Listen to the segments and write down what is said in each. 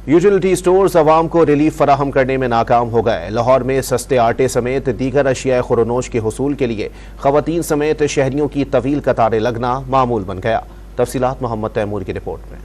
Utility stores عوام کو relief فراہم کرنے میں ناکام ہو گئے۔ لاہور میں سستے آٹے سمیت دیگر اشیاء خورونوش کے حصول کے لیے خواتین سمیت شہریوں کی طویل قطاریں لگنا معمول بن گیا۔ تفصیلات محمد تیمور کی رپورٹ میں۔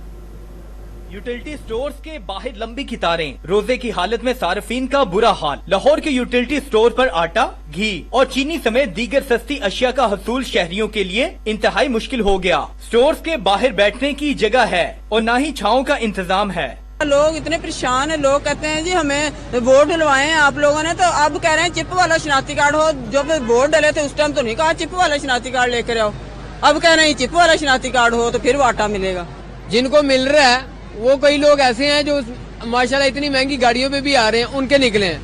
یوٹیلیٹی سٹورز کے باہر لمبی قطاریں، روزے کی حالت میں صارفین کا برا حال۔ لاہور کے یوٹیلیٹی سٹور پر آٹا، گھی اور چینی سمیت دیگر سستی اشیاء کا حصول شہریوں کے لیے انتہائی مشکل ہو گیا۔ سٹورز کے باہر بیٹھنے کی جگہ ہے اور نہ ہی چھاؤں کا انتظام ہے۔ لوگ اتنے پریشان ہیں، لوگ کہتے ہیں جی ہمیں ووٹ ڈلوائے آپ لوگوں نے، تو اب کہہ رہے ہیں چپ والا شناختی کارڈ ہو۔ جب ووٹ ڈلے تھے اس ٹائم تو نہیں کہا چپ والا شناختی کارڈ لے کر آؤ، اب کہہ رہے ہیں چپ والا شناختی کارڈ ہو تو پھر وہ آٹا ملے گا۔ جن کو مل رہا ہے وہ کئی لوگ ایسے ہیں جو ماشاءاللہ اتنی مہنگی گاڑیوں پہ بھی آ رہے ہیں، ان کے نکلے ہیں۔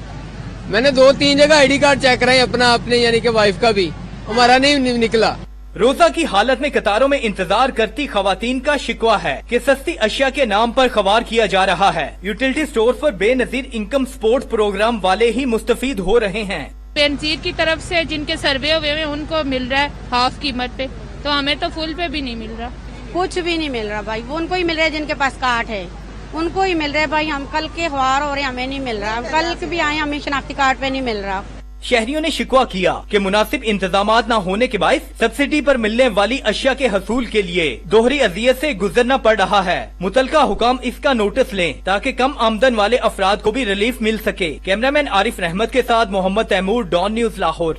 میں نے 2-3 جگہ آئی ڈی کارڈ چیک کرائی اپنے یعنی کہ وائف کا بھی، ہمارا نہیں نکلا۔ روزہ کی حالت میں قطاروں میں انتظار کرتی خواتین کا شکوہ ہے کہ سستی اشیاء کے نام پر خوار کیا جا رہا ہے۔ یوٹیلیٹی سٹورز پر بے نظیر انکم سپورٹ پروگرام والے ہی مستفید ہو رہے ہیں۔ پنجیر کی طرف سے جن کے سروے ہوئے ہیں ان کو مل رہا ہے ہاف قیمت پہ، تو ہمیں تو فل پہ بھی نہیں مل رہا۔ کچھ بھی نہیں مل رہا بھائی، وہ ان کو ہی مل رہا ہے جن کے پاس کارڈ ہے، ان کو ہی مل رہا ہے بھائی۔ ہم کل کے خوار ہو رہے ہیں، ہمیں نہیں مل رہا، کل بھی آئے ہمیں شناختی کارڈ پہ نہیں مل رہا۔ شہریوں نے شکوہ کیا کہ مناسب انتظامات نہ ہونے کے باعث سبسڈی پر ملنے والی اشیاء کے حصول کے لیے دوہری اذیت سے گزرنا پڑ رہا ہے۔ متعلقہ حکام اس کا نوٹس لیں تاکہ کم آمدن والے افراد کو بھی ریلیف مل سکے۔ کیمرہ مین عارف رحمت کے ساتھ محمد تیمور، ڈان نیوز لاہور۔